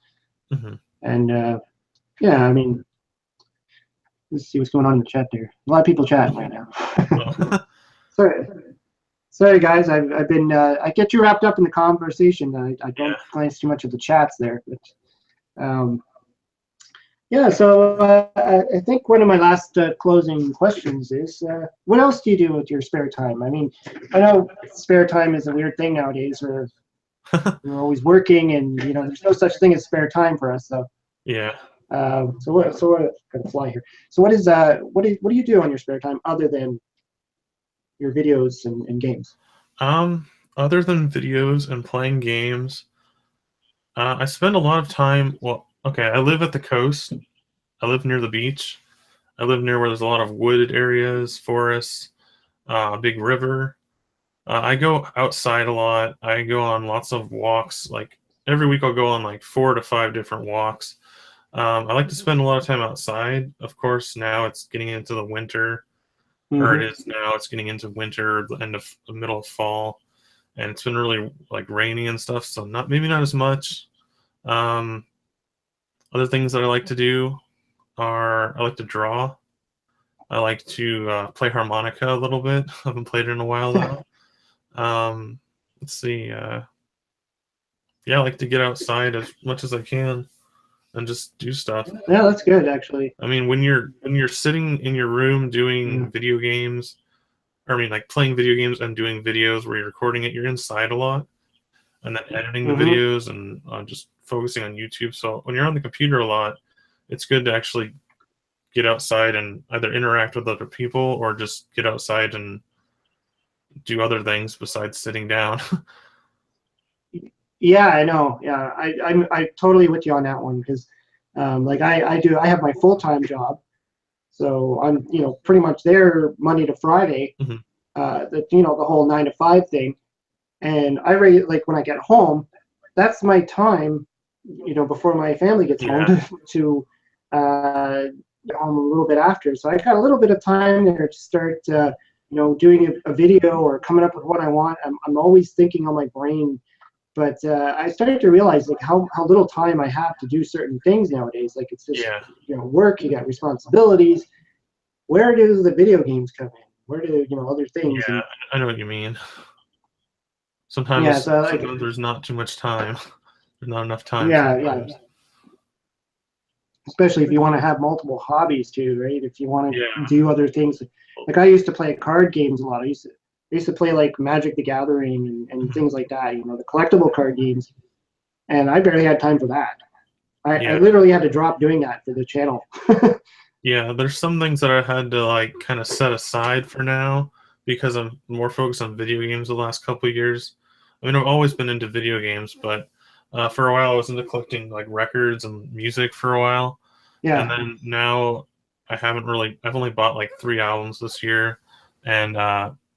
Hmm. And yeah, I mean, let's see what's going on in the chat there. A lot of people chatting right now. Well, sorry, sorry guys. I've been I get you wrapped up in the conversation. I yeah. don't glance too much at the chats there, but yeah. So I think one of my last closing questions is, what else do you do with your spare time? I mean, I know spare time is a weird thing nowadays, where we're always working, and there's no such thing as spare time for us. So, Yeah. so what? Gonna fly here. So, what do you do on your spare time other than your videos and games? Um, Other than videos and playing games, I spend a lot of time. Well, okay, I live at the coast. I live near the beach. I live near where there's a lot of wooded areas, forests, a big river. I go outside a lot. I go on lots of walks. Like every week, I'll go on like 4 to 5 different walks. I like to spend a lot of time outside. Of course, now it's getting into the winter, or it Mm-hmm. is now. It's getting into winter, the end of the middle of fall, and it's been really like rainy and stuff. So not as much. Um, Other things that I like to do are I like to draw. I like to play harmonica a little bit. I haven't played it in a while though. Let's see. Yeah, I like to get outside as much as I can and just do stuff. Yeah, that's good actually. I mean, when you're sitting in your room Yeah. doing video games, or I mean, like playing video games and doing videos where you're recording it, you're inside a lot and then editing the Mm-hmm. videos and just focusing on YouTube. So when you're on the computer a lot, it's good to actually get outside and either interact with other people or just get outside and do other things besides sitting down. Yeah, I know. Yeah, I'm totally with you on that one because, like I have my full-time job, so I'm pretty much there Monday to Friday. Mhm. The whole 9 to 5 thing, and I really like when I get home, that's my time, before my family gets home Yeah, to get home a little bit after. So I got a little bit of time there to start, doing a video or coming up with what I want. I'm always thinking on my brain, but I started to realize like how little time I have to do certain things nowadays. Like it's just yeah, work, you got responsibilities. Where do the video games come in? Where do other things? yeah. And I know what you mean. yeah, Sometimes, so like sometimes there's not too much time. There's not enough time yeah, sometimes. especially if you want to have multiple hobbies too, right? If you want to Yeah, do other things, like I used to play card games a lot. I used to play like Magic the Gathering and mhm. things like that. The collectible card games, and I barely had time for that. I Yeah, literally had to drop doing that for the channel. yeah. There's some things that I had to like kind of set aside for now because I'm more focused on video games the last couple of years. I mean, I've always been into video games, but for a while I was into collecting like records and music for a while, and Yeah. then now I haven't really. I've only bought like 3 albums this year, and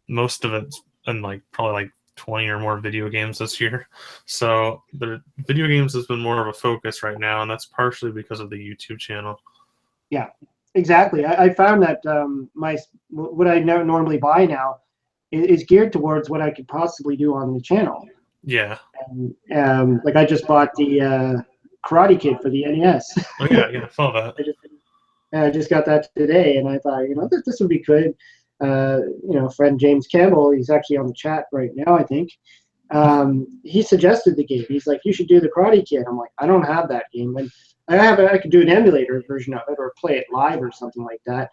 most of it's been like probably like 20 or more video games this year. So the video games has been more of a focus right now, and that's partially because of the YouTube channel. Yeah, exactly. I found that what I normally buy now is geared towards what I could possibly do on the channel. Yeah. And, like I just bought the Karate Kid for the NES. Oh yeah, yeah, I saw that. I just got that today, and I thought, this would be good. Friend James Campbell, he's actually on the chat right now, I think. He suggested the game. He's like, you should do the Karate Kid. I'm like, I don't have that game, and I could do an emulator version of it or play it live or something like that.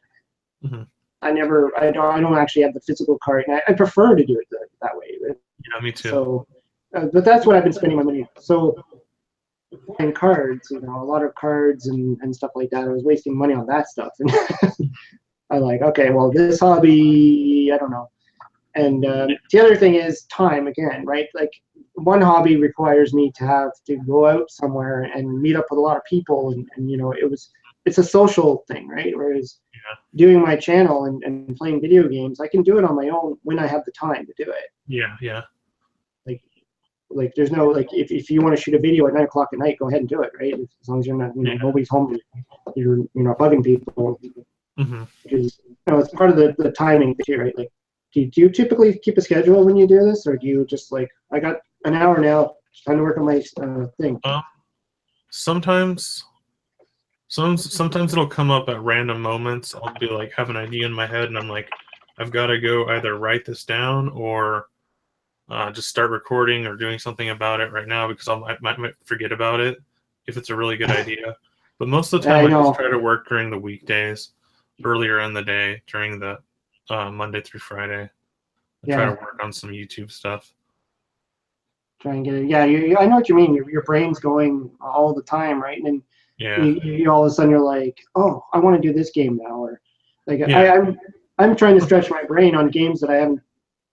Mm-hmm. I don't actually have the physical card, and I prefer to do it that way. Yeah, me too. So, but that's what I've been spending my money on. So, and cards, a lot of cards and stuff like that. I was wasting money on that stuff, and I like, okay, well, this hobby, I don't know. And the other thing is time again, right? Like one hobby requires me to go out somewhere and meet up with a lot of people, and it's a social thing, right? Whereas doing my channel and playing video games, I can do it on my own when I have the time to do it. Yeah, yeah. Like there's no like if you want to shoot a video at 9 o'clock at night, go ahead and do it, right? As long as you're not nobody's home, you're not bugging people. Mm-hmm. Because it's part of the timing too, right? Like, do you typically keep a schedule when you do this, or do you just like, I got an hour now, it's time to work on my thing? Sometimes it'll come up at random moments. I'll be like have an idea in my head, and I'm like, I've got to go either write this down or just start recording or doing something about it right now because I might forget about it if it's a really good idea. But most of the time, I just try to work during the weekdays, earlier in the day, during the Monday through Friday. I try to work on some YouTube stuff. Try and get it. Yeah, I know what you mean. Your brain's going all the time, right? And then you all of a sudden you're like, oh, I want to do this game now, or like I'm trying to stretch my brain on games that I haven't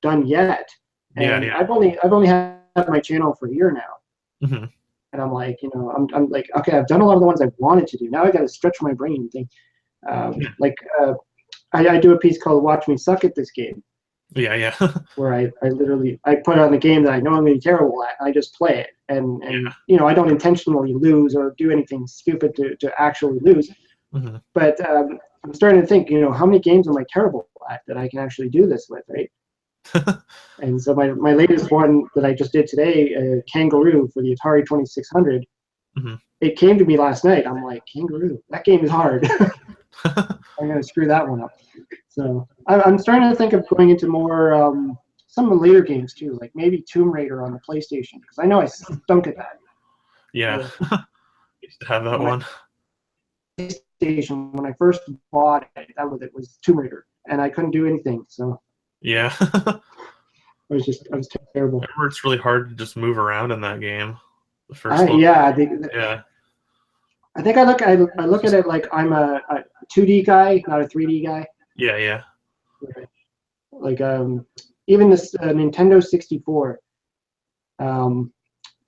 done yet. And I've only had my channel for a year now. Mm-hmm. And I'm like, I'm like, okay, I've done a lot of the ones I wanted to do. Now I got to stretch my brain and think. I do a piece called "Watch Me Suck at This Game." Yeah, yeah. Where I literally put on a game that I know I'm going to be terrible at. And I just play it, and I don't intentionally lose or do anything stupid to actually lose. Mm-hmm. But I'm starting to think, how many games am I terrible at that I can actually do this with, right? And so my latest one that I just did today, Kangaroo for the Atari 2600, it came to me last night. I'm like, Kangaroo, that game is hard. I'm going to screw that one up. So I'm starting to think of going into more some of the later games too, like maybe Tomb Raider on the PlayStation, because I know I stunk at that. Yeah, used to have that one. PlayStation, when I first bought it, it was Tomb Raider, and I couldn't do anything. So yeah. I was terrible. I remember it's really hard to just move around in that game. The first one. I think I look at it like I'm a 2D guy, not a 3D guy. Yeah, yeah. Like even this Nintendo 64,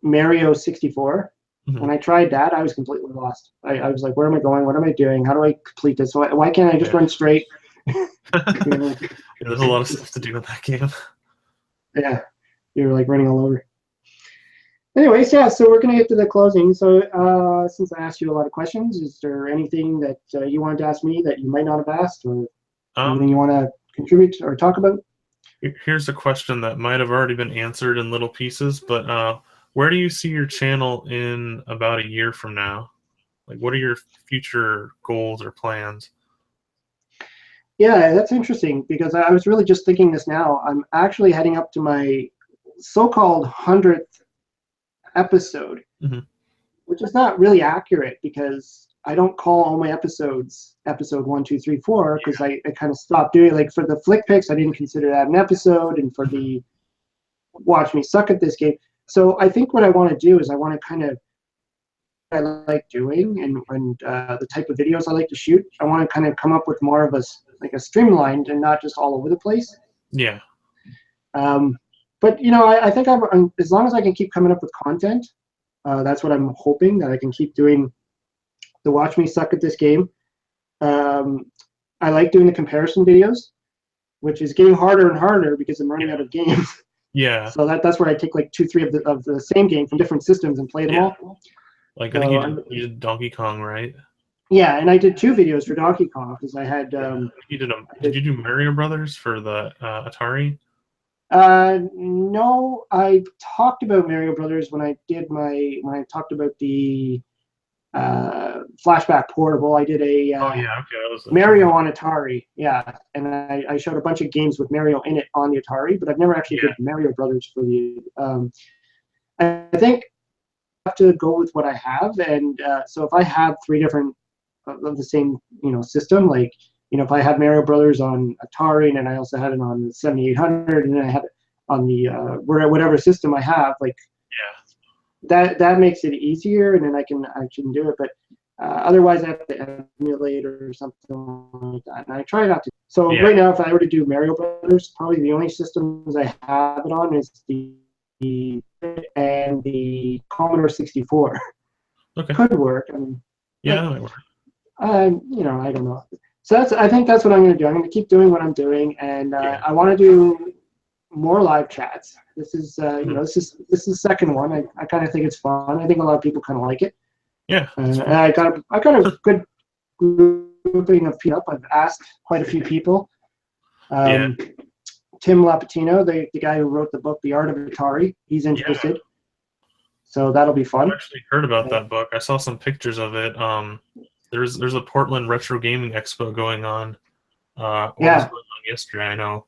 Mario 64. When I tried that, I was completely lost. I was like, where am I going? What am I doing? How do I complete this? Why can't I just run straight? There's a lot of stuff to do in that game. Yeah, you're like running all over. Anyways, yeah, so we're going to get to the closing. So since I asked you a lot of questions, is there anything that you wanted to ask me that you might not have asked, or anything you want to contribute or talk about? Here's a question that might have already been answered in little pieces, but where do you see your channel in about a year from now? Like, what are your future goals or plans? Yeah, that's interesting, because I was really just thinking this now. I'm actually heading up to my so-called 100th episode, which is not really accurate, because I don't call all my episodes episode 1, 2, 3, 4, because I kind of stopped doing it. Like for the flick picks, I didn't consider that an episode, and for the Watch Me Suck at This Game. So I think what I want to do is I want to kind of I like doing and the type of videos I like to shoot. I want to kind of come up with more of a streamlined and not just all over the place. Yeah. but you know, I think I'm as long as I can keep coming up with content, that's what I'm hoping, that I can keep doing the watch me suck at this game. Um, I like doing the comparison videos, which is getting harder and harder because I'm running out of games. Yeah. So that's where I take like 2, 3 of the same game from different systems and play them all. Like, I So think you did Donkey Kong, right? yeah, and I did 2 videos for Donkey Kong because I had. Did you do Mario Brothers for the Atari? No, I talked about Mario Brothers when I talked about the Flashback Portable. I did a Oh yeah, okay, that was Mario on Atari, yeah, and I showed a bunch of games with Mario in it on the Atari, but I've never actually did Mario Brothers for the. I think I have to go with what I have, and so if I have 3 different of the same system, like if I have Mario Brothers on Atari and then I also had it on the 7800 and then I have it on the whatever system I have, like that makes it easier, and then I can do it, but. Otherwise, I have to emulate or something like that. And I try not to. So right now, if I were to do Mario Brothers, probably the only systems I have it on is the and the Commodore 64. Okay. Could work. I mean, that might work. I don't know. So I think that's what I'm going to do. I'm going to keep doing what I'm doing, and I want to do more live chats. This is this is the second one. I kind of think it's fun. I think a lot of people kind of like it. Yeah. And I got a good grouping of people. I've asked quite a few people. Tim Lapatino, the guy who wrote the book The Art of Atari, he's interested. So that'll be fun. I actually heard about that book. I saw some pictures of it. There's a Portland Retro Gaming Expo going on. Was going on yesterday, I know.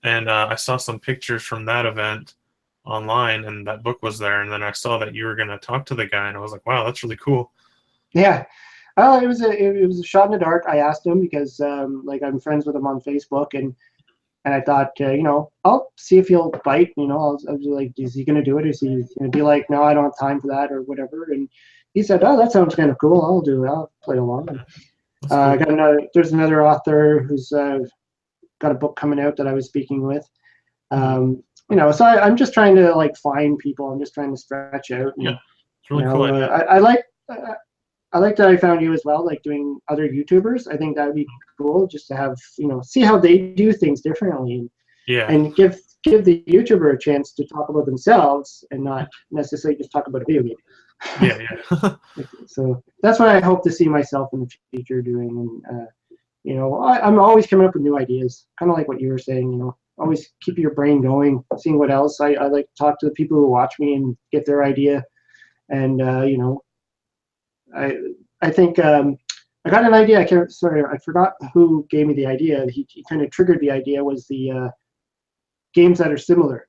And I saw some pictures from that event online, and that book was there, and then I saw that you were going to talk to the guy, and I was like, wow, that's really cool. Yeah. It was a shot in the dark. I asked him because like I'm friends with him on Facebook, and I thought I'll see if he'll bite. I was like, is he going to do it? Is he going to be like, no, I don't have time for that or whatever? And he said, oh, that sounds kind of cool. I'll do it. I'll play along. Cool. I got there's another author who's got a book coming out that I was speaking with. So I'm just trying to like find people. I'm just trying to stretch out. And, it's really cool. I like that I found you as well, like doing other YouTubers. I think that would be cool just to have, see how they do things differently. And give the YouTuber a chance to talk about themselves and not necessarily just talk about a video game. So that's what I hope to see myself in the future doing. And, I'm always coming up with new ideas, kind of like what you were saying, always keep your brain going, seeing what else. I like to talk to the people who watch me and get their idea. And, I think I got an idea. I forgot who gave me the idea. He kind of triggered the idea was the games that are similar.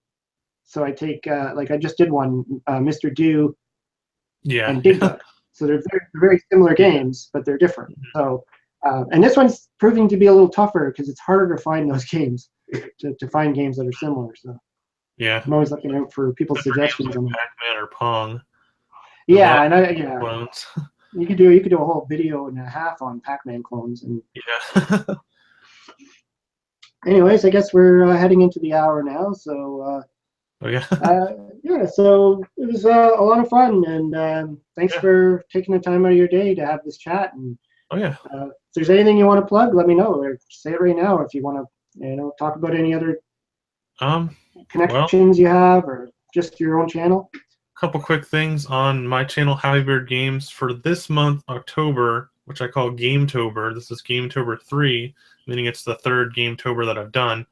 So I take, like I just did one, Mr. Do and Dig Dug. So they're very similar games, but they're different. So, and this one's proving to be a little tougher because it's harder to find those games, to find games that are similar. So I'm always looking out for people's suggestions. Like Pac-Man or Pong. Yeah, and clones. You could do a whole video and a half on Pac-Man clones. And anyways, I guess we're heading into the hour now. So so it was a lot of fun, and thanks for taking the time out of your day to have this chat. And if there's anything you want to plug, let me know, or say it right now if you want to talk about any other connections you have, or just your own channel. Couple quick things on my channel, Happy Beard Games, for this month, October, which I call Gametober. This is Gametober 3, meaning it's the third Gametober that I've done.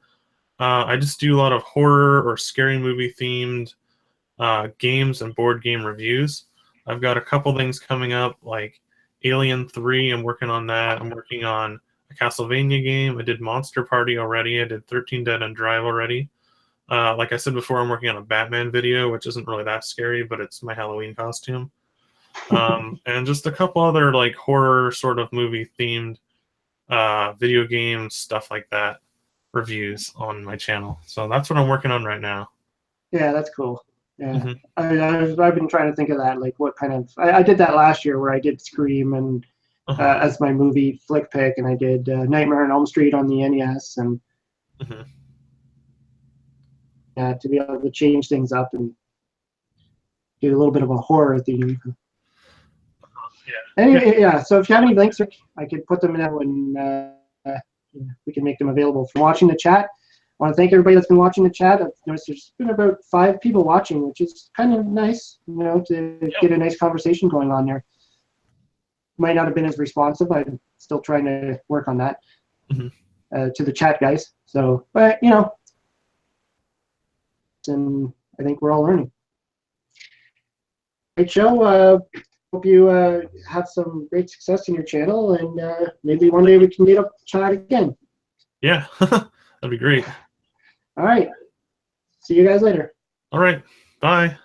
I just do a lot of horror or scary movie themed games and board game reviews. I've got a couple things coming up, like Alien 3, I'm working on that. I'm working on a Castlevania game. I did Monster Party already. I did 13 Dead End Drive already. Like I said before, I'm working on a Batman video, which isn't really that scary, but it's my Halloween costume. And just a couple other like horror sort of movie themed video games, stuff like that, reviews on my channel. So that's what I'm working on right now. Yeah, that's cool. Yeah, I've been trying to think of that, like what kind of. I did that last year where I did Scream and as my movie flick pick, and I did Nightmare on Elm Street on the NES, and to be able to change things up and do a little bit of a horror theme. Yeah. Anyway, yeah. So if you have any links, I could put them in there when we can make them available for watching the chat. I want to thank everybody that's been watching the chat. I've noticed there's been about 5 people watching, which is kind of nice, to get a nice conversation going on there. Might not have been as responsive. I'm still trying to work on that to the chat guys. So, but and I think we're all learning. Great show. Hope you have some great success in your channel, and maybe one day we can meet up, chat again. Yeah, that'd be great. All right. See you guys later. All right. Bye.